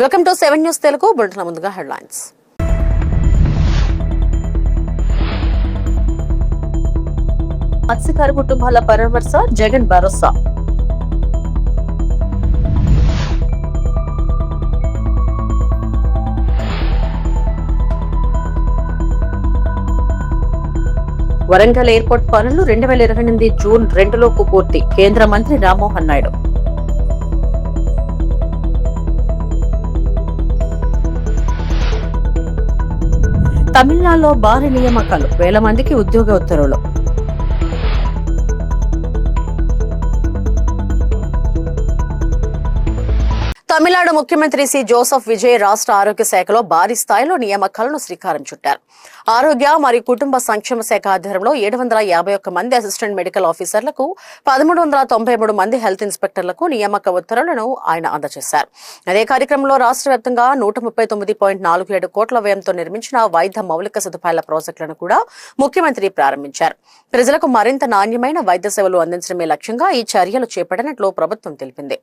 Welcome to 7 news Telugu. Bulletin ముందుగా headlines. మత్స్యకార కుటుంబాల పరామర్శ, జగన్ భరోసా. వరంగల్ ఎయిర్పోర్ట్ పనులు 2028 జూన్ 2లోపు పూర్తి. కేంద్ర మంత్రి రామ్మోహన్ నాయుడు. తమిళనాడులో భారీ నియామకాలు, వేల మందికి ఉద్యోగ ఉత్తర్వులు. తమిళనాడు ముఖ్యమంత్రి సి జోసెఫ్ విజయ్ రాష్ట్ర ఆరోగ్య శాఖలో భారీ స్థాయిలో నియామకాలను శ్రీకారం చుట్టారు. ఆరోగ్య మరియు కుటుంబ సంక్షేమ శాఖ ఆధ్వర్యంలో 751 మంది అసిస్టెంట్ మెడికల్ ఆఫీసర్లకు, 1393 మంది హెల్త్ ఇన్స్పెక్టర్లకు నియామక ఉత్తర్వులను ఆయన అందజేశారు. అదే కార్యక్రమంలో రాష్ట్ర వ్యాప్తంగా 139.47 కోట్ల వ్యయంతో నిర్మించిన వైద్య మౌలిక సదుపాయాల ప్రాజెక్టులను కూడా ముఖ్యమంత్రి ప్రారంభించారు. ప్రజలకు మరింత నాణ్యమైన వైద్య సేవలు అందించడమే లక్ష్యంగా ఈ చర్యలు చేపట్టినట్లు ప్రభుత్వం తెలిపింది.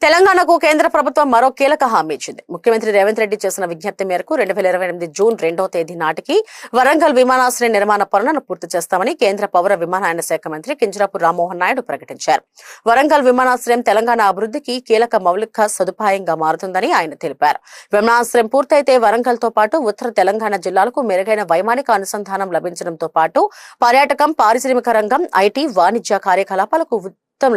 తెలంగాణకు కేంద్ర ప్రభుత్వం మరో కీలక హామీ ఇచ్చింది. ముఖ్యమంత్రి రేవంత్ రెడ్డి చేసిన విజ్ఞప్తి మేరకు 2028 జూన్ 2వ తేదీ నాటికి వరంగల్ విమానాశ్రయ నిర్మాణ పనులను పూర్తి చేస్తామని కేంద్ర పౌర విమానయాన శాఖ మంత్రి కింజరాపు రామ్మోహన్ నాయుడు ప్రకటించారు. వరంగల్ విమానాశ్రయం తెలంగాణ అభివృద్ధికి కీలక మౌలిక సదుపాయంగా మారుతుందని ఆయన తెలిపారు. విమానాశ్రయం పూర్తయితే వరంగల్ తో పాటు ఉత్తర తెలంగాణ జిల్లాలకు మెరుగైన వైమానిక అనుసంధానం లభించడంతో పాటు పర్యాటకం, పారిశ్రామిక రంగం, ఐటీ, వాణిజ్య కార్యకలాపాలకు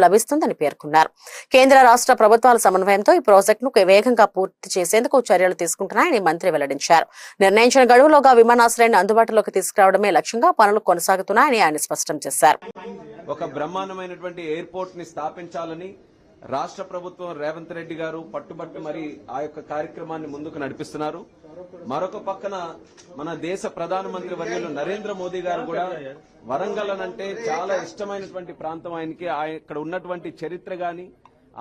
లభిస్తుందని పేర్కొన్నారు. కేంద్ర రాష్ట్ర ప్రభుత్వాల సమన్వయంతో ఈ ప్రాజెక్టును వేగంగా పూర్తి చేసేందుకు చర్యలు తీసుకుంటున్నాయని మంత్రి వెల్లడించారు. నిర్ణయించిన గడువులోగా విమానాశ్రయాన్ని అందుబాటులోకి తీసుకురావడమే లక్ష్యంగా పనులు కొనసాగుతున్నాయని ఆయన స్పష్టం చేశారు. ఒక బ్రహ్మాండమైనటువంటి ఎయిర్పోర్ట్ ని స్థాపించాలని రాష్ట్ర ప్రభుత్వం రేవంత్ రెడ్డి గారు పట్టుబట్టి మరి ఆ యొక్క కార్యక్రమాన్ని ముందుకు నడిపిస్తున్నారు. మరొక పక్కన మన దేశ ప్రధానమంత్రి వర్యులు నరేంద్ర మోదీ గారు కూడా వరంగల్ అంటే చాలా ఇష్టమైనటువంటి ప్రాంతం ఆయనకి. ఇక్కడ ఉన్నటువంటి చరిత్ర గాని,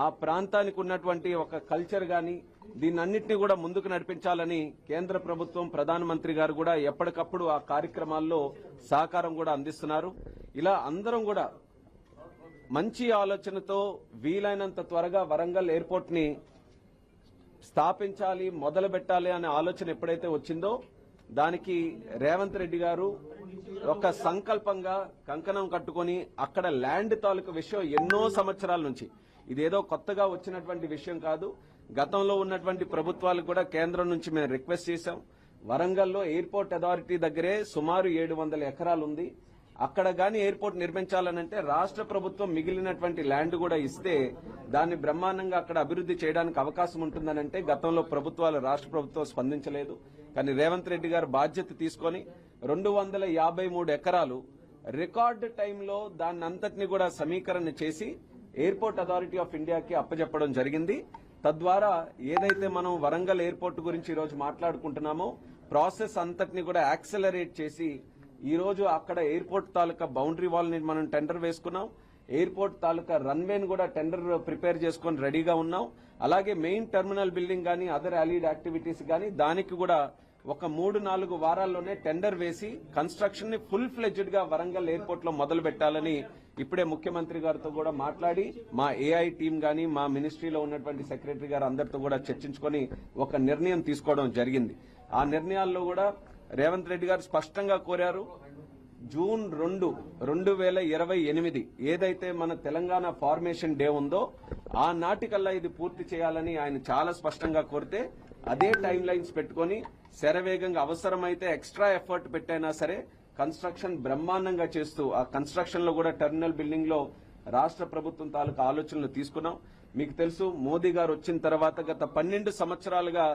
ఆ ప్రాంతానికి ఉన్నటువంటి ఒక కల్చర్ గాని, దీన్నన్నింటినీ కూడా ముందుకు నడిపించాలని కేంద్ర ప్రభుత్వం, ప్రధానమంత్రి గారు కూడా ఎప్పటికప్పుడు ఆ కార్యక్రమాల్లో సహకారం కూడా అందిస్తున్నారు. ఇలా అందరం కూడా మంచి ఆలోచనతో వీలైనంత త్వరగా వరంగల్ ఎయిర్పోర్ట్ ని స్థాపించాలి, మొదలు పెట్టాలి అనే ఆలోచన ఎప్పుడైతే వచ్చిందో దానికి రేవంత్ రెడ్డి గారు ఒక సంకల్పంగా కంకణం కట్టుకుని అక్కడ ల్యాండ్ తాలూకు విషయం ఎన్నో సంవత్సరాల నుంచి, ఇదేదో కొత్తగా వచ్చినటువంటి విషయం కాదు. గతంలో ఉన్నటువంటి ప్రభుత్వాలకు కూడా కేంద్రం నుంచి మేము రిక్వెస్ట్ చేశాం. వరంగల్లో ఎయిర్పోర్ట్ అథారిటీ దగ్గరే సుమారు 700 ఎకరాలు ఉంది. అక్కడ గాని ఎయిర్పోర్ట్ నిర్మించాలనంటే రాష్ట్ర ప్రభుత్వం మిగిలినటువంటి ల్యాండ్ కూడా ఇస్తే దాన్ని బ్రహ్మాండంగా అక్కడ అభివృద్ధి చేయడానికి అవకాశం ఉంటుందనంటే గతంలో ప్రభుత్వాలు, రాష్ట్ర ప్రభుత్వం స్పందించలేదు. కానీ రేవంత్ రెడ్డి గారు బాధ్యత తీసుకొని 253 ఎకరాలు రికార్డు టైంలో దాన్ని అంతటిని కూడా సమీకరణ చేసి ఎయిర్పోర్ట్ అథారిటీ ఆఫ్ ఇండియాకి అప్పచెప్పడం జరిగింది. తద్వారా ఏదైతే మనం వరంగల్ ఎయిర్పోర్ట్ గురించి ఈరోజు మాట్లాడుకుంటున్నామో ప్రాసెస్ అంతటిని కూడా యాక్సలరేట్ చేసి ఈ రోజు అక్కడ ఎయిర్పోర్ట్ తాలూకా బౌండరీ వాల్ ని మనం టెండర్ వేసుకున్నాం. ఎయిర్పోర్ట్ తాలూకా రన్వేని కూడా టెండర్ ప్రిపేర్ చేసుకొని రెడీగా ఉన్నాం. అలాగే మెయిన్ టెర్మినల్ బిల్డింగ్ కానీ అదర్ అలీడ్ యాక్టివిటీస్ కానీ దానికి కూడా ఒక 3-4 వారాల్లోనే టెండర్ వేసి కన్స్ట్రక్షన్ ని ఫుల్ ఫ్లెడ్జ్డ్ గా వరంగల్ ఎయిర్పోర్ట్ లో మొదలు పెట్టాలని ఇప్పుడే ముఖ్యమంత్రి గారితో కూడా మాట్లాడి మా ఏఐ టీం గాని మా మినిస్ట్రీలో ఉన్నటువంటి సెక్రటరీ గారు అందరితో కూడా చర్చించుకొని ఒక నిర్ణయం తీసుకోవడం జరిగింది. ఆ నిర్ణయాల్లో కూడా రేవంత్ రెడ్డి గారు స్పష్టంగా కోరారు, జూన్ 2, 2028 ఏదైతే మన తెలంగాణ ఫార్మేషన్ డే ఉందో ఆ నాటికల్లా ఇది పూర్తి చేయాలని ఆయన చాలా స్పష్టంగా కోరితే అదే టైం లైన్స్ పెట్టుకొని శరవేగంగా అవసరమైతే ఎక్స్ట్రా ఎఫర్ట్ పెట్టైనా సరే కన్స్ట్రక్షన్ బ్రహ్మాండంగా చేస్తూ ఆ కన్స్ట్రక్షన్ లో కూడా టెర్మినల్ బిల్డింగ్ లో రాష్ట్ర ప్రభుత్వం తాలూకా ఆలోచనలు తీసుకున్నాం. మీకు తెలుసు, మోదీ గారు వచ్చిన తర్వాత గత 12 సంవత్సరాలుగా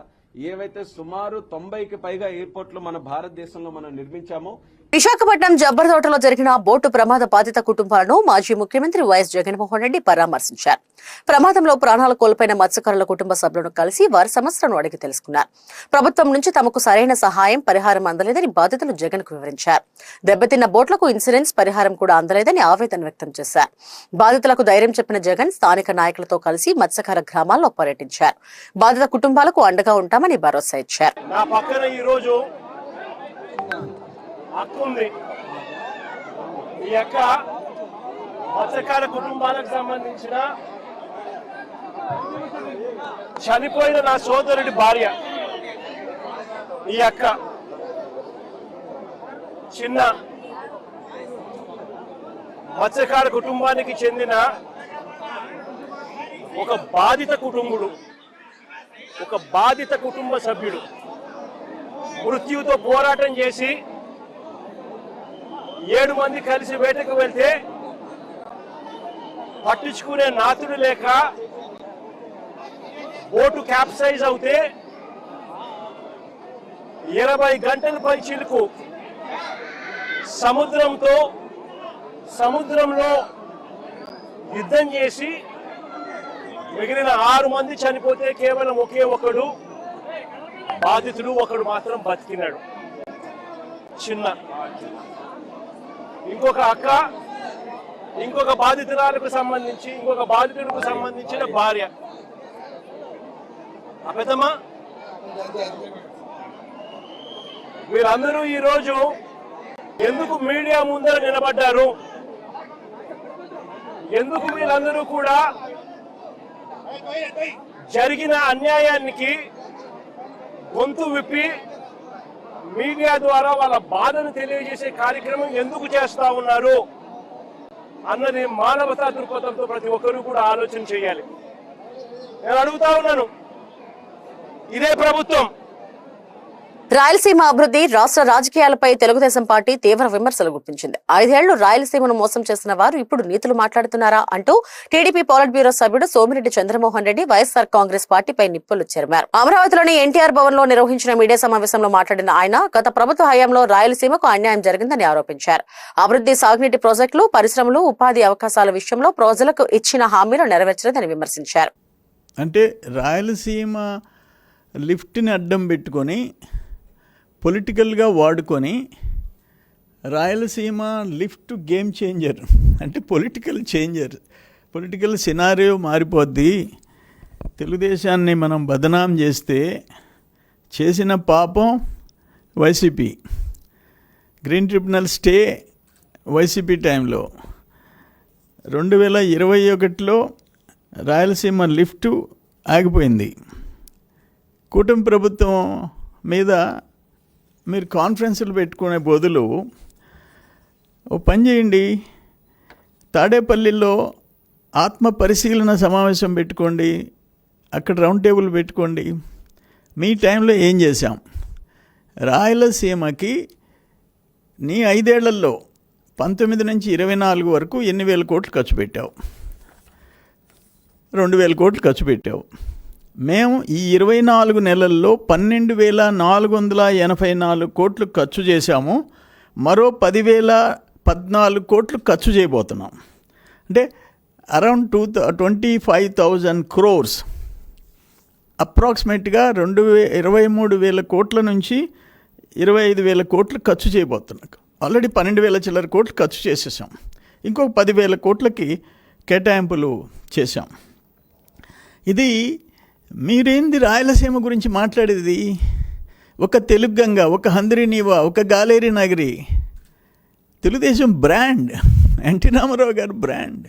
ఏవైతే సుమారు 90కి పైగా ఎయిర్పోర్ట్లు మన భారతదేశంలో మనం నిర్మించామో. విశాఖపట్నం జబ్బర్తోటలో జరిగిన బోటు ప్రమాద బాధిత కుటుంబాలను మాజీ ముఖ్యమంత్రి వైఎస్ జగన్మోహన్ రెడ్డి పరామర్శించారు. ప్రమాదంలో ప్రాణాలు కోల్పోయిన మత్స్యకారుల కుటుంబ సభ్యులను కలిసి వారి సమస్యలను అడిగి తెలుసుకున్నారు. ప్రభుత్వం నుంచి తమకు సరైన సహాయం, పరిహారం అందలేదని బాధితులు జగన్ కు వివరించారు. దెబ్బతిన్న బోట్లకు ఇన్సూరెన్స్ పరిహారం కూడా అందలేదని ఆవేదన వ్యక్తం చేశారు. బాధితులకు ధైర్యం చెప్పిన జగన్ స్థానిక నాయకులతో కలిసి మత్స్యకార గ్రామాల్లో పర్యటించారు. బాధిత కుటుంబాలకు అండగా ఉంటామని భరోసా ఇచ్చారు. హక్కుంది. ఈ యొక్క మత్స్యకార కుటుంబాలకు సంబంధించిన చనిపోయిన నా సోదరుడి భార్య, ఈ యొక్క చిన్న మత్స్యకార కుటుంబానికి చెందిన ఒక బాధిత కుటుంబ సభ్యుడు మృత్యుతో పోరాటం చేసి 7 మంది కలిసి వేటకు వెళ్తే పట్టించుకునే నాతుడు లేక బోటు క్యాప్సైజ్ అవుతే 20 గంటల పైచిలకు సముద్రంలో యుద్ధం చేసి మిగిలిన 6 మంది చనిపోతే కేవలం ఒకే ఒకడు బాధితుడు, ఒకడు మాత్రం బతికినాడు. చిన్న ఇంకొక అక్క, ఇంకొక బాధితుడికి సంబంధించిన భార్య. అబద్ధమా? వీళ్ళందరూ ఈరోజు ఎందుకు మీడియా ముందర నిలబడ్డారు? ఎందుకు వీళ్ళందరూ కూడా జరిగిన అన్యాయానికి గొంతు విప్పి మీడియా ద్వారా వాళ్ళ బాధను తెలియజేసే కార్యక్రమం ఎందుకు చేస్తా ఉన్నారు అన్నది మానవతా దృక్పథంతో ప్రతి ఒక్కరూ కూడా ఆలోచన చేయాలి. నేను అడుగుతా ఉన్నాను, ఇదే ప్రభుత్వం రాయలసీమ అభివృద్ధి, రాష్ట్ర రాజకీయాలపై తెలుగుదేశం పార్టీ తీవ్ర విమర్శలు గుర్తించింది. 5 ఏళ్లు రాయలసీమను మోసం చేసిన వారు ఇప్పుడు నీతులు మాట్లాడుతున్నారా అంటూ టీడీపీ పోలిట్ బ్యూరో సభ్యుడు సోమిరెడ్డి చంద్రమోహన్ రెడ్డి వైఎస్ఆర్ కాంగ్రెస్ పార్టీపై నిప్పులు చెరిమారు. అమరావతిలోని ఎన్టీఆర్ భవన్ లో నిర్వహించిన మీడియా సమావేశంలో మాట్లాడిన ఆయన గత ప్రభుత్వ హయాంలో రాయలసీమకు అన్యాయం జరిగిందని ఆరోపించారు. అభివృద్ధి, సాగునీటి ప్రాజెక్టులు, పరిశ్రమలు, ఉపాధి అవకాశాల విషయంలో ప్రజలకు ఇచ్చిన హామీలు నెరవేర్చలేదని విమర్శించారు. అంటే రాయలసీమ లిఫ్ట్ని అడ్డం పెట్టుకొని పొలిటికల్గా వాడుకొని రాయలసీమ లిఫ్ట్ గేమ్ చేంజర్, అంటే పొలిటికల్ సినారియో మారిపోద్ది. తెలుగుదేశాన్ని మనం బదనాం చేస్తే చేసిన పాపం YCP. Green tribunal stay YCP టైంలో 2021లో రాయలసీమ లిఫ్ట్ ఆగిపోయింది. కూటమి ప్రభుత్వం మీద మీరు కాన్ఫరెన్సులు పెట్టుకునే బదులు ఓ పని చేయండి, తాడేపల్లిలో ఆత్మ పరిశీలన సమావేశం పెట్టుకోండి, అక్కడ రౌండ్ టేబుల్ పెట్టుకోండి. మీ టైంలో ఏం చేశాం? రాయలసీమకి నీ 5 ఏళ్లలో 19 నుంచి 24 వరకు ఎన్ని వేల కోట్లు ఖర్చు పెట్టావు? 2,000 కోట్లు ఖర్చు పెట్టావు. మేము ఈ 24 నెలల్లో 12,484 కోట్లు ఖర్చు చేశాము. మరో 10,014 కోట్లు ఖర్చు చేయబోతున్నాం. అంటే అరౌండ్ 25,000 crores, అప్రాక్సిమేట్గా 23,000 కోట్ల నుంచి 25,000 కోట్లు ఖర్చు చేయబోతున్నాం. ఆల్రెడీ 12,000 చిల్లర కోట్లు ఖర్చు చేసేసాం. ఇంకొక 10,000 కోట్లకి కేటాయింపులు చేశాం. ఇది మీరేంది రాయలసీమ గురించి మాట్లాడేది? ఒక తెలుగు గంగ, ఒక హంద్రీనీవా, ఒక గాలేరి నగరి, తెలుగుదేశం బ్రాండ్, ఎన్టీ రామారావు గారి బ్రాండ్.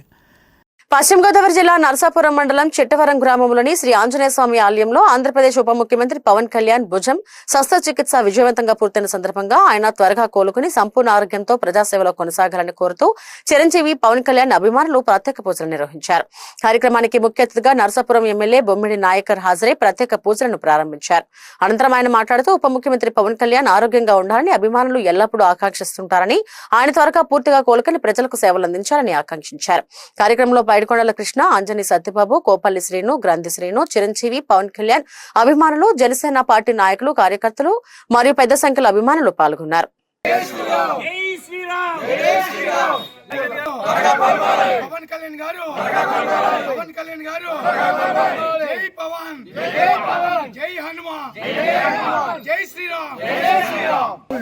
పశ్చిమ గోదావరి జిల్లా నరసాపురం మండలం చిట్టవరం గ్రామంలోని శ్రీ ఆంజనేయ స్వామి ఆలయంలో ఆంధ్రప్రదేశ్ ఉప ముఖ్యమంత్రి పవన్ కళ్యాణ్ భుజం శస్త్రచికిత్స విజయవంతంగా పూర్తయిన సందర్భంగా ఆయన త్వరగా కోలుకుని సంపూర్ణ ఆరోగ్యంతో ప్రజాసేవలో కొనసాగాలని కోరుతూ చిరంజీవి పవన్ కళ్యాణ్ అభిమానులు ప్రత్యేక పూజలు నిర్వహించారు. కార్యక్రమానికి ముఖ్య అతిథిగా నరసాపురం ఎమ్మెల్యే బొమ్మిడి నాయకర్ హాజరై ప్రత్యేక పూజలను ప్రారంభించారు. అనంతరం ఆయన మాట్లాడుతూ ఉప ముఖ్యమంత్రి పవన్ కళ్యాణ్ ఆరోగ్యంగా ఉండాలని అభిమానులు ఎల్లప్పుడూ ఆకాంక్షిస్తుంటారని, ఆయన త్వరగా పూర్తిగా కోలుకుని ప్రజలకు సేవలు అందించాలని ఆకాంక్షించారు. కార్యక్రమంలో పైడికొండల కృష్ణ, అంజనీ సత్యబాబు, కోపల్లి శ్రీను, గ్రంథి శ్రీను, చిరంజీవి, పవన్ కళ్యాణ్ అభిమానులు, జనసేన పార్టీ నాయకులు, కార్యకర్తలు మరియు పెద్ద సంఖ్యలో అభిమానులు పాల్గొన్నారు.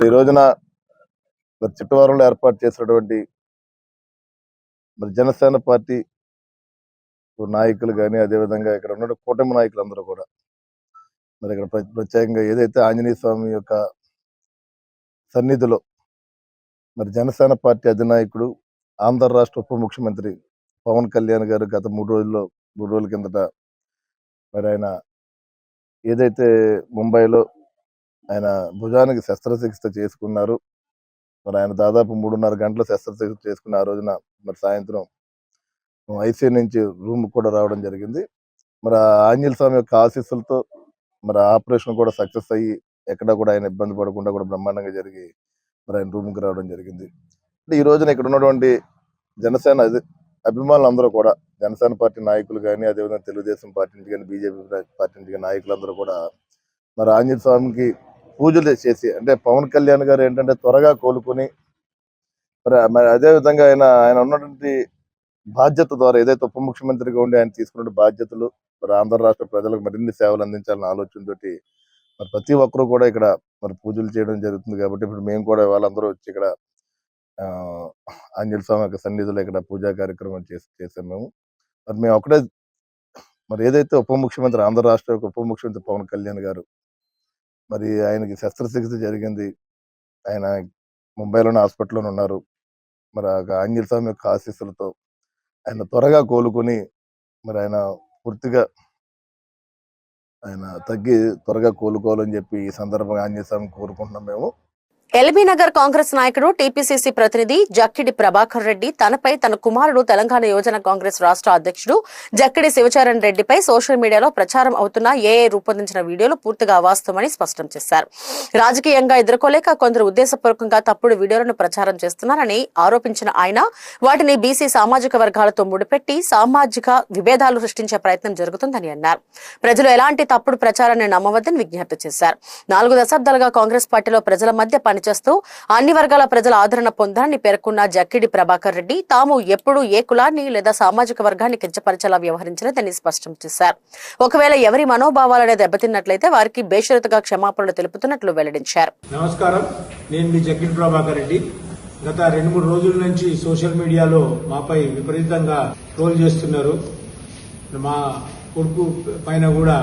ఈ రోజున చిట్టవరంలో ఏర్పాటు చేసినటువంటి జనసేన పార్టీ నాయకులు కానీ, అదేవిధంగా ఇక్కడ ఉన్న కూటమి నాయకులందరూ కూడా మరి ఇక్కడ ప్రత్యేకంగా ఏదైతే ఆంజనేయ స్వామి యొక్క సన్నిధిలో మరి జనసేన పార్టీ అధినాయకుడు, ఆంధ్ర రాష్ట్ర ఉప ముఖ్యమంత్రి పవన్ కళ్యాణ్ గారు గత 3 రోజుల కిందట మరి ఆయన ఏదైతే ముంబైలో ఆయన భుజానికి శస్త్రచికిత్స చేసుకున్నారు. మరి ఆయన దాదాపు 3.5 గంటల శస్త్రచికిత్స చేసుకున్న ఆ రోజున మరి సాయంత్రం ఐసీయూ నుంచి రూమ్ కూడా రావడం జరిగింది. మరి ఆంజనేయ స్వామి యొక్క ఆశీస్సులతో మరి ఆపరేషన్ కూడా సక్సెస్ అయ్యి ఎక్కడా కూడా ఆయన ఇబ్బంది పడకుండా కూడా బ్రహ్మాండంగా జరిగి మరి ఆయన రూమ్కి రావడం జరిగింది. అంటే ఈ రోజున ఇక్కడ ఉన్నటువంటి జనసేన అభిమానులు అందరూ కూడా, జనసేన పార్టీ నాయకులు కానీ, అదేవిధంగా తెలుగుదేశం పార్టీ నుంచి కానీ, బీజేపీ పార్టీ నుంచి కానీ నాయకులందరూ కూడా మరి ఆంజనేయ స్వామికి పూజలు చేసి, అంటే పవన్ కళ్యాణ్ గారు ఏంటంటే త్వరగా కోలుకొని మరి అదేవిధంగా ఆయన ఉన్నటువంటి బాధ్యత ద్వారా ఏదైతే ఉప ముఖ్యమంత్రిగా ఉండి ఆయన తీసుకున్న బాధ్యతలు మరి ఆంధ్ర రాష్ట్ర ప్రజలకు మరిన్ని సేవలు అందించాలన్న ఆలోచనతోటి మరి ప్రతి ఒక్కరూ కూడా ఇక్కడ మరి పూజలు చేయడం జరుగుతుంది. కాబట్టి ఇప్పుడు మేము కూడా వాళ్ళందరూ వచ్చి ఇక్కడ ఆంజనేయ స్వామి యొక్క సన్నిధిలో ఇక్కడ పూజా కార్యక్రమం చేసాం. మరి మేము ఒకటే మరి ఏదైతే ఉప ముఖ్యమంత్రి, ఆంధ్ర రాష్ట్ర ఉప ముఖ్యమంత్రి పవన్ కళ్యాణ్ గారు మరి ఆయనకి శస్త్రచికిత్స జరిగింది, ఆయన ముంబైలోని హాస్పిటల్లోనే ఉన్నారు. మరి ఆంజనేయ స్వామి యొక్క ఆశీస్సులతో ఆయన త్వరగా కోలుకొని మరి ఆయన పూర్తిగా ఆయన తగ్గి త్వరగా కోలుకోవాలని చెప్పి ఈ సందర్భంగా ఆంజనేయ స్వామిని కోరుకుంటున్నాం మేము. ఎల్బీ నగర్ కాంగ్రెస్ నాయకుడు, టీపీసీసీ ప్రతినిధి జక్కిడి ప్రభాకర్ రెడ్డి తనపై తన కుమారుడు తెలంగాణ యువజన కాంగ్రెస్ రాష్ట్ర అధ్యక్షుడు జక్కిడి శివచరణ్ రెడ్డిపై సోషల్ మీడియాలో ప్రచారం అవుతున్న ఏఐ రూపొందించిన వీడియోలు పూర్తిగా అవాస్తవమని స్పష్టం చేశారు. రాజకీయంగా ఎదుర్కోలేక కొందరు ఉద్దేశపూర్వకంగా తప్పుడు వీడియోలను ప్రచారం చేస్తున్నారని ఆరోపించిన ఆయన వాటిని బీసీ సామాజిక వర్గాలతో ముడిపెట్టి సామాజిక విభేదాలు సృష్టించే ప్రయత్నం జరుగుతుందని అన్నారు. ప్రజలు ఎలాంటి తప్పుడు ప్రచారాన్ని నమ్మవద్దని విజ్ఞప్తి చేశారు. 4 దశాబ్దాలుగా కాంగ్రెస్ పార్టీలో ప్రజల మధ్య చేస్తూ అన్ని వర్గాల ప్రజల ఆదరణ పొందాలని పేర్కొన్న జక్కిడి ప్రభాకర్ రెడ్డి తాము ఎప్పుడూ ఏ కులాన్ని లేదా సామాజిక వర్గాన్ని కించపరిచేలా వ్యవహరించలేదని స్పష్టం చేశారు. ఒకవేళ ఎవరి మనోభావాలనే దెబ్బతిన్నట్లయితే వారికి బేషరతుగా క్షమాపణలు తెలుపుతున్నట్లు వెల్లడించారు. నమస్కారం, నేను మీ జక్కిడి ప్రభాకర్ రెడ్డి. గత 2-3 రోజుల నుంచి సోషల్ మీడియాలో మాపై విపరీతంగా ట్రోల్ చేస్తున్నారు. మా కొడుకు పైన కూడా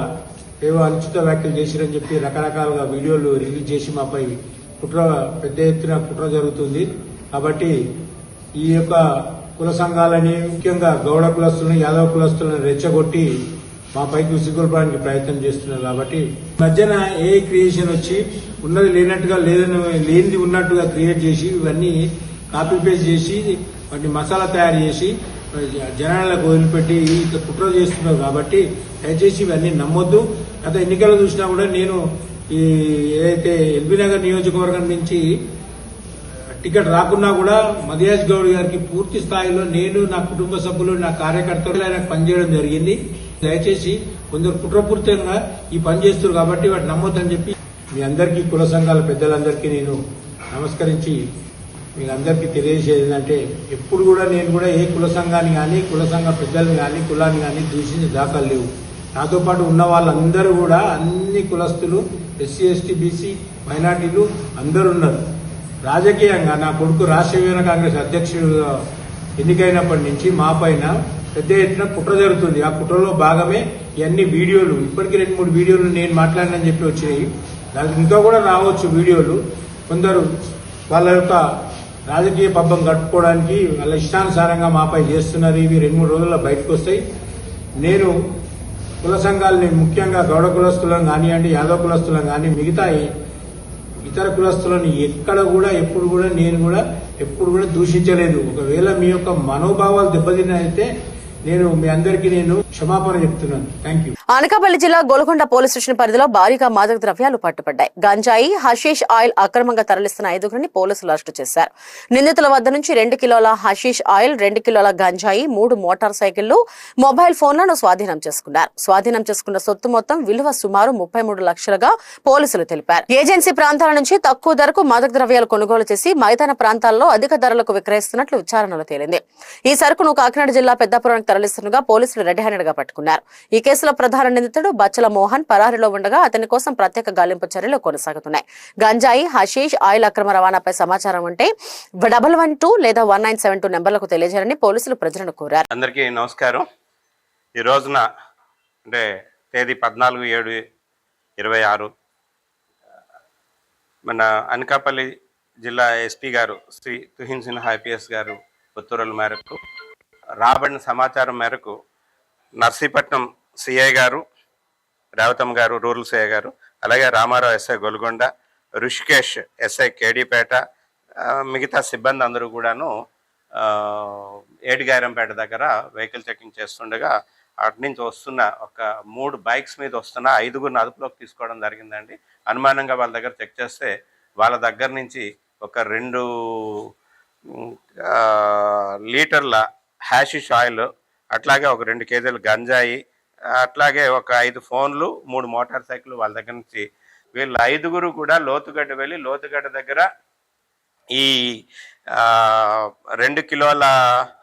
ఏవో అనుచిత వ్యాఖ్యలు చేసిరని చెప్పి రకరకాలుగా వీడియోలు రిలీజ్ చేసి మాపై పెద్ద ఎత్తున కుట్ర జరుగుతుంది. కాబట్టి ఈ యొక్క కుల సంఘాలని, ముఖ్యంగా గౌడ కులస్తులను, యాదవ కులస్తులను రెచ్చగొట్టి మా పైకి ఉసిగొల్పడానికి ప్రయత్నం చేస్తున్నారు. కాబట్టి మధ్యన ఏ క్రియేషన్ వచ్చి ఉన్నది లేనట్టుగా, లేనిది ఉన్నట్టుగా క్రియేట్ చేసి ఇవన్నీ కాపీ పేస్ట్ చేసి వాటిని మసాలా తయారు చేసి జనాలకు వదిలిపెట్టి కుట్ర చేస్తున్నారు. కాబట్టి దయచేసి ఇవన్నీ నమ్మొద్దు. గత ఎన్నికలు చూసినా కూడా నేను ఈ ఏదైతే ఎల్బీ నగర్ నియోజకవర్గం నుంచి టికెట్ రాకున్నా కూడా మధుయాజ్ గౌడ్ గారికి పూర్తి స్థాయిలో నేను, నా కుటుంబ సభ్యులు, నా కార్యకర్తలు ఆయనకు పనిచేయడం జరిగింది. దయచేసి కొందరు కుట్రపూరితంగా ఈ పని చేస్తున్నారు కాబట్టి వాటి నమ్మొద్దని చెప్పి మీ అందరికీ, కుల సంఘాల పెద్దలందరికీ నేను నమస్కరించి మీకు అందరికీ తెలియజేసేది ఏంటంటే, ఎప్పుడు కూడా నేను కూడా ఏ కుల సంఘాన్ని కానీ, కుల సంఘ పెద్దల్ని కానీ, కులాన్ని కానీ దూషించే దాఖలు లేవు. నాతో పాటు ఉన్న వాళ్ళందరూ కూడా అన్ని కులస్తులు, ఎస్సీ, ఎస్టీ, బీసీ, మైనార్టీలు అందరూ ఉన్నారు. రాజకీయంగా నా కొడుకు రాష్ట్ర యువజన కాంగ్రెస్ అధ్యక్షుడుగా ఎన్నికైనప్పటి నుంచి మా పైన పెద్ద ఎత్తున కుట్ర జరుగుతుంది. ఆ కుట్రలో భాగమే ఇవన్నీ వీడియోలు. ఇప్పటికీ 2-3 వీడియోలు నేను మాట్లాడినని చెప్పి వచ్చినాయి. దానికి ఇంకా కూడా రావచ్చు వీడియోలు. కొందరు వాళ్ళ యొక్క రాజకీయ పబ్బం గడుపుకోవడానికి వాళ్ళ ఇష్టానుసారంగా మాపై చేస్తున్నారు. ఇవి 2-3 రోజుల్లో బయటకు వస్తాయి. నేను కుల సంఘాలని, ముఖ్యంగా గౌడ కులస్తులను కానివ్వండి, యాదవ కులస్తులను కానీ, మిగతా ఇతర కులస్తులను ఎక్కడ కూడా ఎప్పుడు కూడా నేను కూడా ఎప్పుడు కూడా దూషించలేదు. ఒకవేళ మీ యొక్క మనోభావాలు దెబ్బతినైతే నేను మీ అందరికీ క్షమాపణ చెప్తున్నాను. Thank you. అనకాపల్లి జిల్లా గోల్కొండ పోలీస్ స్టేషన్ పరిధిలో భారీగా మాదక ద్రవ్యాలు పట్టుబడ్డాయి. గంజాయి, హషీష్ ఆయిల్ అక్రమంగా తరలిస్తున్న 5గురిని పోలీసులు అరెస్టు చేశారు. నిందితుల వద్ద నుంచి 2 కిలోల హషీష్ ఆయిల్, 2 కిలోల గంజాయి, 3 మోటార్ సైకిళ్లు, మొబైల్ ఫోన్లను స్వాధీనం చేసుకున్నారు. స్వాధీనం చేసుకున్న సొత్తు మొత్తం విలువ సుమారు 33 లక్షలుగా పోలీసులు తెలిపారు. ఏజెన్సీ ప్రాంతాల నుంచి తక్కువ ధరకు మాదక ద్రవ్యాలు కొనుగోలు చేసి మైదాన ప్రాంతాల్లో అధిక ధరలకు విక్రయిస్తున్నట్లు విచారణలో తేలింది. ఈ సరుకును కాకినాడ జిల్లా పెద్దాపురానికి తరలిస్తుండగా పోలీసులు రెడ్ హ్యాండెడ్ గా పట్టుకున్నారు. ఈ కేసులో ప్రధాన నిందితుడు బచ్చల మోహన్ పరారీలో ఉండగా అతని కోసం ప్రత్యేక గాలింపు చర్యలు కొనసాగుతున్నాయి. గంజాయి, హషీష్ ఆయిల్ అక్రమ రవాణాపై సమాచారం ఉంటే 112 లేదా 1972 నెంబర్లకు తెలియజేయాలని పోలీసులు ప్రజలను కోరారు. అందరికీ నమస్కారం. ఈ రోజున అంటే తేదీ 14/7/26 మన అనకాపల్లి జిల్లా ఎస్పీ గారు శ్రీ తుహిన్ సిన్హా ఐపీఎస్ గారు ఉత్తర్వుల మేరకు రాబడిన సమాచారం మేరకు నర్సీపట్నం సిఐ గారు, రేవతమ్మ గారు రూరల్ సిఐ గారు, అలాగే రామారావు ఎస్ఐ గొల్గొండ, ఋషికేష్ ఎస్ఐ కేడీపేట, మిగతా సిబ్బంది అందరూ కూడాను ఏటిగారంపేట దగ్గర వెహికల్ చెకింగ్ చేస్తుండగా అటు నుంచి వస్తున్న ఒక 3 బైక్స్ మీద వస్తున్న 5గురిని అదుపులోకి తీసుకోవడం జరిగిందండి. అనుమానంగా వాళ్ళ దగ్గర చెక్ చేస్తే వాళ్ళ దగ్గర నుంచి ఒక 2 లీటర్ల హ్యాషిష్ ఆయిల్, అట్లాగే ఒక 2 కేజీల గంజాయి, అట్లాగే ఒక 5 ఫోన్లు, 3 మోటార్ సైకిల్ వాళ్ళ దగ్గర నుంచి వీళ్ళు 5గురు కూడా లోతుగడ్డ వెళ్ళి లోతుగడ్డ దగ్గర ఈ 2 కిలోల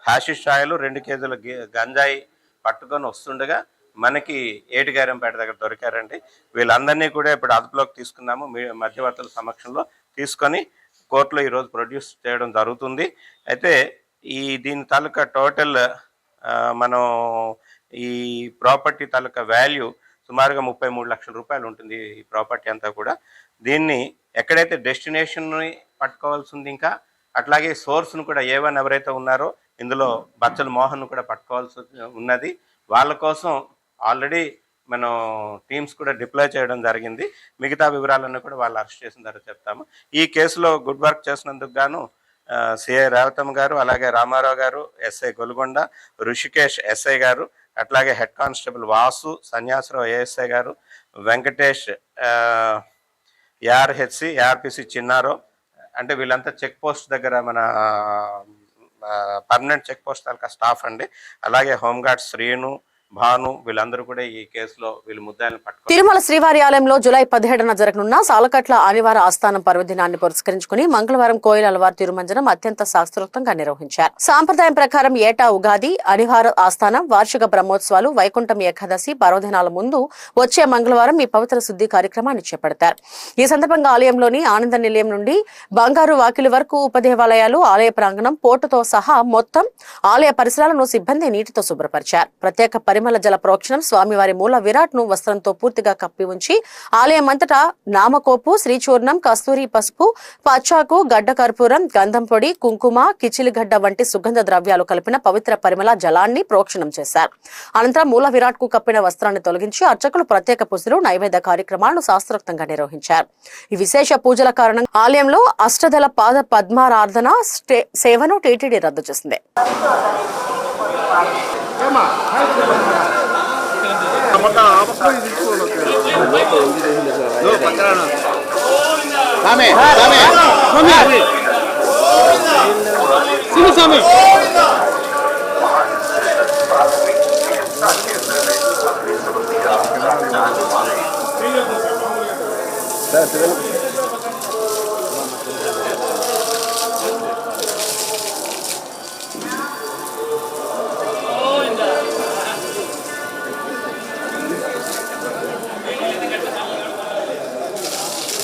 హ్యాషిష్ ఆయిల్, 2 కేజీల గంజాయి పట్టుకొని వస్తుండగా మనకి ఏటిగారంపేట దగ్గర దొరికారండి. వీళ్ళందరినీ కూడా ఇప్పుడు అదుపులోకి తీసుకున్నాము. మధ్యవర్తుల సమక్షంలో తీసుకొని కోర్టులో ఈరోజు ప్రొడ్యూస్ చేయడం జరుగుతుంది. అయితే దీని తాలూకా టోటల్ మనం ఈ ప్రాపర్టీ తాలూకా వాల్యూ సుమారుగా 33 లక్షల రూపాయలు ఉంటుంది. ఈ ప్రాపర్టీ అంతా కూడా దీన్ని ఎక్కడైతే డెస్టినేషన్ని పట్టుకోవాల్సి ఉంది, ఇంకా అట్లాగే సోర్స్ను కూడా A1 ఎవరైతే ఉన్నారో ఇందులో బచ్చల మోహన్ కూడా పట్టుకోవాల్సి ఉన్నది. వాళ్ళ కోసం ఆల్రెడీ మనం టీమ్స్ కూడా డిప్లాయ్ చేయడం జరిగింది. మిగతా వివరాలన్నీ కూడా వాళ్ళు అరెస్ట్ చేసిన తర్వాత చెప్తాము. ఈ కేసులో గుడ్ వర్క్ చేసినందుకు గాను సిఐ రేవతమ్మ గారు, అలాగే రామారావు గారు, ఎస్ఐ గొల్గొండ, ఋషికేష్ ఎస్ఐ గారు, అట్లాగే head constable Vasu, Sanyasa Rao ASI గారు, వెంకటేష్ ఏఆర్హెచ్సి, ఏఆర్పిసి చిన్నారావు, అంటే వీళ్ళంతా చెక్ పోస్ట్ దగ్గర మన పర్మనెంట్ చెక్ పోస్ట్ తాలూకా స్టాఫ్ అండి. అలాగే హోంగార్డ్ శ్రీను, భాను, వీళ్ళందరూ కూడా ఈ కేసులో వీళ్ళు ముద్దాయిలను పట్టుకున్నారు. తిరుమల శ్రీవారి ఆలయంలో జూలై 17న జరగనున్న సాలకట్ల ఆదివార ఆస్థానం పర్వదినాన్ని పురస్కరించుకుని మంగళవారం కోయిల అలవారు తిరుమంజనం అత్యంత శాస్త్రోక్తంగా నిర్వహించారు. సాంప్రదాయం ప్రకారం ఏటా ఉగాది, అనివార ఆస్థానం, వార్షిక బ్రహ్మోత్సవాలు, వైకుంఠం ఏకాదశి పర్వదినాల ముందు వచ్చే మంగళవారం ఈ పవిత్ర శుద్ధి కార్యక్రమాన్ని చేపడతారు. ఈ సందర్భంగా ఆలయంలోని ఆనంద నిలయం నుండి బంగారు వాకిలి వరకు ఉపదేవాలయాలు, ఆలయ ప్రాంగణం, పోర్టుతో సహా మొత్తం ఆలయ పరిసరాలను సిబ్బంది నీటితో శుభ్రపరిచారు. ప్రత్యేక పరిమళ జల ప్రోక్షణం, స్వామివారి మూల విరాట్ ను వస్త్రంతో పూర్తిగా కప్పి ఉంచి ఆలయం అంతటా నామకోపు, శ్రీచూర్ణం, కస్తూరి పసుపు, పచ్చాకు, గడ్డ కర్పూరం, గంధం పొడి, కుంకుమ, కిచిలిగడ్డ వంటి సుగంధ ద్రవ్యాలు కలిపిన పవిత్ర పరిమళ జలాన్ని ప్రోక్షణం చేశారు. అనంతరం మూల విరాట్ కు కప్పిన వస్త్రాన్ని తొలగించి అర్చకులు ప్రత్యేక పూజలు, నైవేద్య కార్యక్రమాలను శాస్త్రోక్తంగా నిర్వహించారు. ఈ విశేష పూజల కారణంగా ఆలయంలో అష్టదళ పాద పద్మారాధన సేవను టీటీడీ రద్దు చేసింది.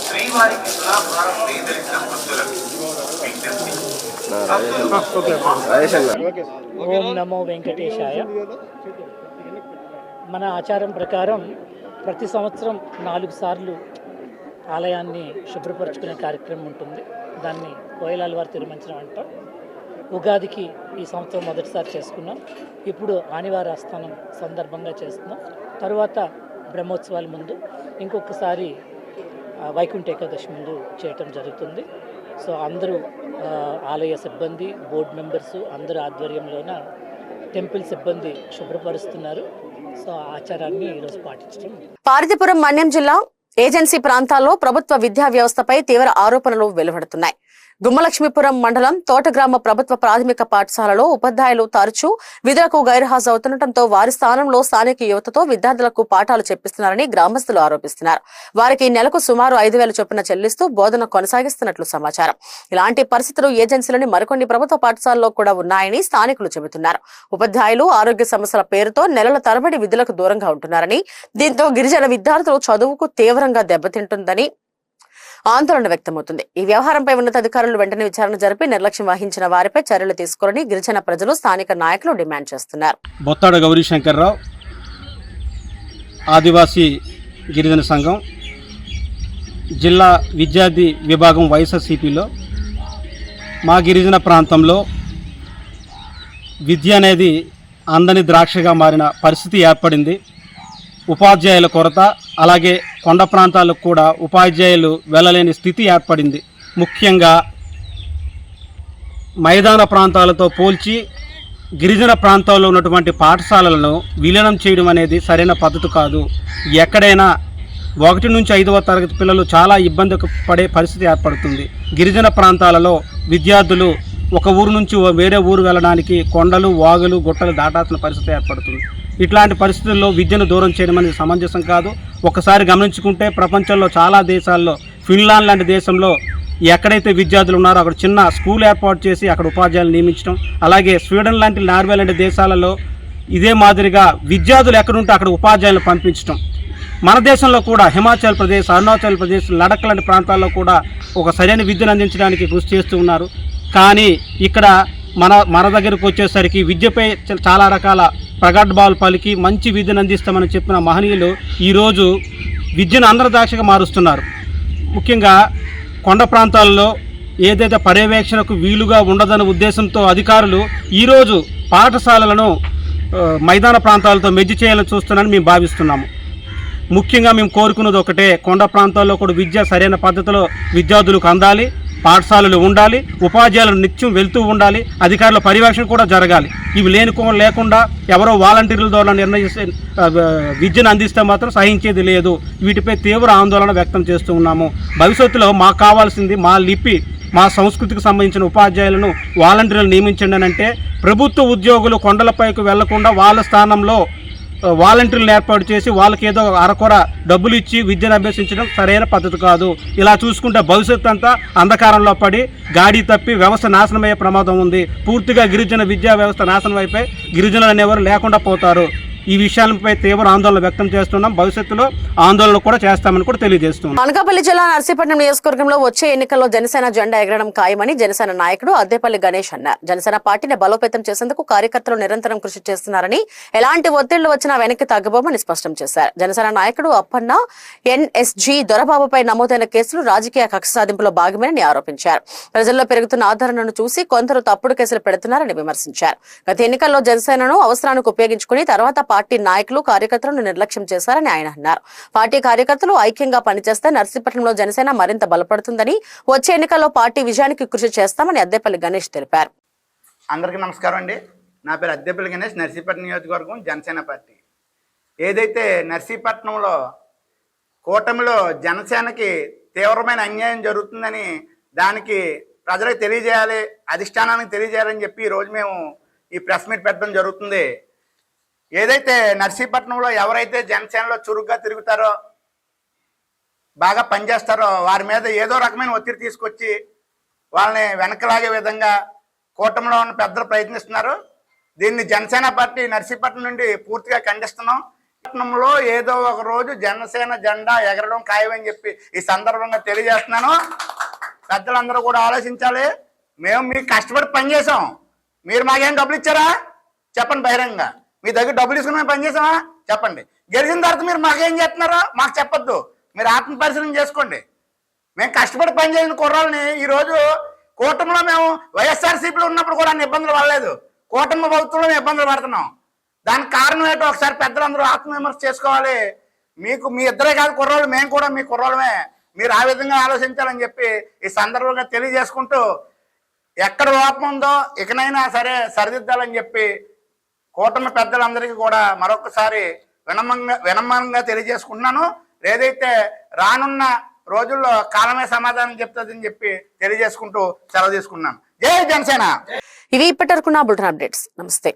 శ్రీవారికి తులాభారం వేదలిసిన భక్తులకు ఓం నమో వెంకటేశాయ. మన ఆచారం ప్రకారం ప్రతి సంవత్సరం 4 సార్లు ఆలయాన్ని శుభ్రపరచుకునే కార్యక్రమం ఉంటుంది. దాన్ని కోయలాల్వారి తిరుమంచనం అంటాం. ఉగాదికి ఈ సంవత్సరం మొదటిసారి చేసుకున్నాం. ఇప్పుడు ఆనివార ఆస్థానం సందర్భంగా చేస్తున్నాం. తరువాత బ్రహ్మోత్సవాల ముందు ఇంకొకసారి వైకుంఠ ఏకాదశి ముందు చేయటం జరుగుతుంది. సో అందరూ ఆలయ సిబ్బంది, బోర్డు మెంబర్సు అందరూ ఆధ్వర్యంలోన టెంపుల్ సిబ్బంది శుభ్రపరుస్తున్నారు. సో ఆ ఆచారాన్ని ఈరోజు పాటించడం. పార్వతీపురం మన్యం జిల్లా ఏజెన్సీ ప్రాంతాల్లో ప్రభుత్వ విద్యా వ్యవస్థపై తీవ్ర ఆరోపణలు వెలువడుతున్నాయి. గుమ్మలక్ష్మీపురం మండలం తోటగ్రామ ప్రభుత్వ ప్రాథమిక పాఠశాలలో ఉపాధ్యాయులు తరచూ విధులకు గైర్హాజరవుతుండటంతో వారి స్థానంలో స్థానిక యువతతో విద్యార్థులకు పాఠాలు చెప్పిస్తున్నారని గ్రామస్తులు ఆరోపిస్తున్నారు. వారికి నెలకు సుమారు 5,000 చొప్పున చెల్లిస్తూ బోధన కొనసాగిస్తున్నట్లు సమాచారం. ఇలాంటి పరిస్థితులు ఏజెన్సీలోని మరికొన్ని ప్రభుత్వ పాఠశాలల్లో కూడా ఉన్నాయని స్థానికులు చెబుతున్నారు. ఉపాధ్యాయులు ఆరోగ్య సమస్యల పేరుతో నెలల తరబడి విధులకు దూరంగా ఉంటున్నారని, దీంతో గిరిజన విద్యార్థులు చదువుకు తీవ్రంగా దెబ్బతింటుందని ఆందోళన వ్యక్తమవుతుంది. ఈ వ్యవహారంపై ఉన్నతాధికారులు వెంటనే విచారణ జరిపి నిర్లక్ష్యం వహించిన వారిపై చర్యలు తీసుకోవాలని గిరిజన ప్రజలు, స్థానిక నాయకులు డిమాండ్ చేస్తున్నారు. బొత్తాడ గౌరీశంకర్రావు, ఆదివాసీ గిరిజన సంఘం జిల్లా విద్యార్థి విభాగం వైఎస్ఆర్సీపీలో మా గిరిజన ప్రాంతంలో విద్య అనేది అందని ద్రాక్షగా మారిన పరిస్థితి ఏర్పడింది. ఉపాధ్యాయుల కొరత, అలాగే కొండ ప్రాంతాలకు కూడా ఉపాధ్యాయులు వెళ్ళలేని స్థితి ఏర్పడింది. ముఖ్యంగా మైదాన ప్రాంతాలతో పోల్చి గిరిజన ప్రాంతాల్లో ఉన్నటువంటి పాఠశాలలను విలీనం చేయడం అనేది సరైన పద్ధతి కాదు. ఎక్కడైనా 1 నుంచి 5వ తరగతి పిల్లలు చాలా ఇబ్బంది పడే పరిస్థితి ఏర్పడుతుంది. గిరిజన ప్రాంతాలలో విద్యార్థులు ఒక ఊరు నుంచి వేరే ఊరు వెళ్ళడానికి కొండలు, వాగులు, గుట్టలు దాటాల్సిన పరిస్థితి ఏర్పడుతుంది. ఇట్లాంటి పరిస్థితుల్లో విద్యను దూరం చేయడం అనేది సమంజసం కాదు. ఒకసారి గమనించుకుంటే ప్రపంచంలో చాలా దేశాల్లో, ఫిన్లాండ్ లాంటి దేశంలో ఎక్కడైతే విద్యార్థులు ఉన్నారో అక్కడ చిన్న స్కూల్ ఏర్పాటు చేసి అక్కడ ఉపాధ్యాయులు నియమించడం, అలాగే స్వీడన్ లాంటి, నార్వే లాంటి దేశాలలో ఇదే మాదిరిగా విద్యార్థులు ఎక్కడుంటే అక్కడ ఉపాధ్యాయులను పంపించడం. మన దేశంలో కూడా హిమాచల్ ప్రదేశ్, అరుణాచల్ ప్రదేశ్, లడక్ లాంటి ప్రాంతాల్లో కూడా ఒక సరైన విద్యను అందించడానికి కృషి చేస్తూ ఉన్నారు. కానీ ఇక్కడ మన దగ్గరకు వచ్చేసరికి విద్యపై చాలా రకాల ప్రగల్భాలు పలికి మంచి విద్యను అందిస్తామని చెప్పిన మహనీయులు ఈరోజు విద్యను అందరదాక్షగా మారుస్తున్నారు. ముఖ్యంగా కొండ ప్రాంతాల్లో ఏదైతే పర్యవేక్షణకు వీలుగా ఉండదన్న ఉద్దేశంతో అధికారులు ఈరోజు పాఠశాలలను మైదాన ప్రాంతాలతో మెజ్జి చేయాలని చూస్తున్నారని మేము భావిస్తున్నాము. ముఖ్యంగా మేము కోరుకున్నది ఒకటే, కొండ ప్రాంతాల్లో కూడా విద్య సరైన పద్ధతిలో విద్యార్థులకు అందాలి, పాఠశాలలు ఉండాలి, ఉపాధ్యాయులు నిత్యం వెళ్తూ ఉండాలి, అధికారుల పర్యవేక్షణ కూడా జరగాలి. ఇవి లేకుండా ఎవరో వాలంటీర్ల ద్వారా నిర్ణయిస్తే విద్యను అందిస్తే మాత్రం సహించేది లేదు. వీటిపై తీవ్ర ఆందోళన వ్యక్తం చేస్తూ ఉన్నాము. భవిష్యత్తులో మాకు కావాల్సింది మా లిపి, మా సంస్కృతికి సంబంధించిన ఉపాధ్యాయులను, వాలంటీర్లను నియమించండి అని అంటే, ప్రభుత్వ ఉద్యోగులు కొండలపైకి వెళ్లకుండా వాళ్ళ స్థానంలో వాలంటీర్లను ఏర్పాటు చేసి వాళ్ళకి ఏదో అరకొర డబ్బులు ఇచ్చి విద్యను అభ్యసించడం సరైన పద్ధతి కాదు. ఇలా చూసుకుంటే భవిష్యత్తు అంతా అంధకారంలో పడి గాడి తప్పి వ్యవస్థ నాశనమయ్యే ప్రమాదం ఉంది. పూర్తిగా గిరిజన విద్యా వ్యవస్థ నాశనం అయిపోయి గిరిజనులు అనేవారు లేకుండా పోతారు. ఈ విషయాలపై తీవ్ర ఆందోళన వ్యక్తం చేస్తున్నాం. భవిష్యత్తులో ఆందోళన కూడా చేస్తామని కూడా తెలియజేస్తున్నాం. అనకాపల్లి జిల్లా నర్సీపట్నం నియోజకవర్గంలో వచ్చే ఎన్నికల్లో జనసేన జెండా ఎగరడం ఖాయమని జనసేన నాయకుడు అద్దేపల్లి గణేష్ అన్నారు. జనసేన పార్టీని బలోపేతం చేసేందుకు కార్యకర్తలు నిరంతరం కృషి చేస్తున్నారని, ఎలాంటి ఒత్తిళ్లు వచ్చినా వెనక్కి తగ్గబోమని స్పష్టం చేశారు. జనసేన నాయకుడు అప్పన్న ఎన్ఎస్జీ దొరబాబుపై నమోదైన కేసులు రాజకీయ కక్ష సాధింపులో భాగమేనని ఆరోపించారు. ప్రజల్లో పెరుగుతున్న ఆదరణను చూసి కొందరు తప్పుడు కేసులు పెడుతున్నారని విమర్శించారు. గత ఎన్నికల్లో జనసేనను అవసరానికి ఉపయోగించుకుని తర్వాత పార్టీ నాయకులు, కార్యకర్తలను నిర్లక్ష్యం చేశారని ఆయన అన్నారు. పార్టీ కార్యకర్తలు ఐక్యంగా పనిచేస్తే నర్సీపట్నంలో జనసేన మరింత బలపడుతుందని, వచ్చే ఎన్నికల్లో పార్టీ విజయానికి కృషి చేస్తామని అద్దేపల్లి గణేష్ తెలిపారు. అందరికీ నమస్కారం అండి. నా పేరు అద్దేపల్లి గణేష్, నర్సీపట్నం నియోజకవర్గం జనసేన పార్టీ. ఏదైతే నర్సీపట్నంలో కూటమిలో జనసేనకి తీవ్రమైన అన్యాయం జరుగుతుందని దానికి ప్రజలకు తెలియజేయాలి, అధిష్టానానికి తెలియజేయాలని చెప్పి ఈరోజు మేము ఈ ప్రెస్ మీట్ పెట్టడం జరుగుతుంది. ఏదైతే నర్సీపట్నంలో ఎవరైతే జనసేనలో చురుగ్గా తిరుగుతారో, బాగా పనిచేస్తారో వారి మీద ఏదో రకమైన ఒత్తిడి తీసుకొచ్చి వాళ్ళని వెనకలాగే విధంగా కూటమిలో ఉన్న పెద్దలు ప్రయత్నిస్తున్నారు. దీన్ని జనసేన పార్టీ నర్సీపట్నం నుండి పూర్తిగా ఖండిస్తున్నాం. పట్నంలో ఏదో ఒక రోజు జనసేన జెండా ఎగరడం ఖాయమని చెప్పి ఈ సందర్భంగా తెలియజేస్తున్నాను. పెద్దలందరూ కూడా ఆలోచించాలి. మేము మీకు కష్టపడి పని చేసాం, మీరు మాకేం డబ్బులు ఇచ్చారా చెప్పండి బహిరంగంగా. మీ దగ్గర డబ్బులు తీసుకుని మేము పని చేసామా చెప్పండి. గెలిచిన తర్వాత మీరు మాకేం చేస్తున్నారో మాకు చెప్పొద్దు, మీరు ఆత్మ పరిశీలన చేసుకోండి. మేము కష్టపడి పని చేసిన కుర్రాలని ఈరోజు కూటమిలో మేము వైఎస్ఆర్సీపీలో ఉన్నప్పుడు కూడా అన్ని ఇబ్బందులు పడలేదు, కూటమి ప్రభుత్వంలో మేము ఇబ్బందులు పడుతున్నాం. దానికి కారణం ఏంటో ఒకసారి పెద్దలందరూ ఆత్మవిమర్శ చేసుకోవాలి. మీకు మీ ఇద్దరే కాదు కుర్రోళ్ళు, మేము కూడా మీ కుర్రోళ్ళమే, మీరు ఆ విధంగా ఆలోచించాలని చెప్పి ఈ సందర్భంగా తెలియజేసుకుంటూ, ఎక్కడ లోపం ఉందో ఇకనైనా సరే సరిదిద్దాలని చెప్పి కూటమి పెద్దలందరికీ కూడా మరొకసారి వినమ్రంగా తెలియజేసుకుంటున్నాను. ఏదైతే రానున్న రోజుల్లో కాలమే సమాధానం చెప్తుందని చెప్పి తెలియజేసుకుంటూ సెలవు తీసుకున్నాను. జై జనసేన. ఇవి ఇప్పటివరకు నా బులెటిన్ అప్డేట్స్. నమస్తే.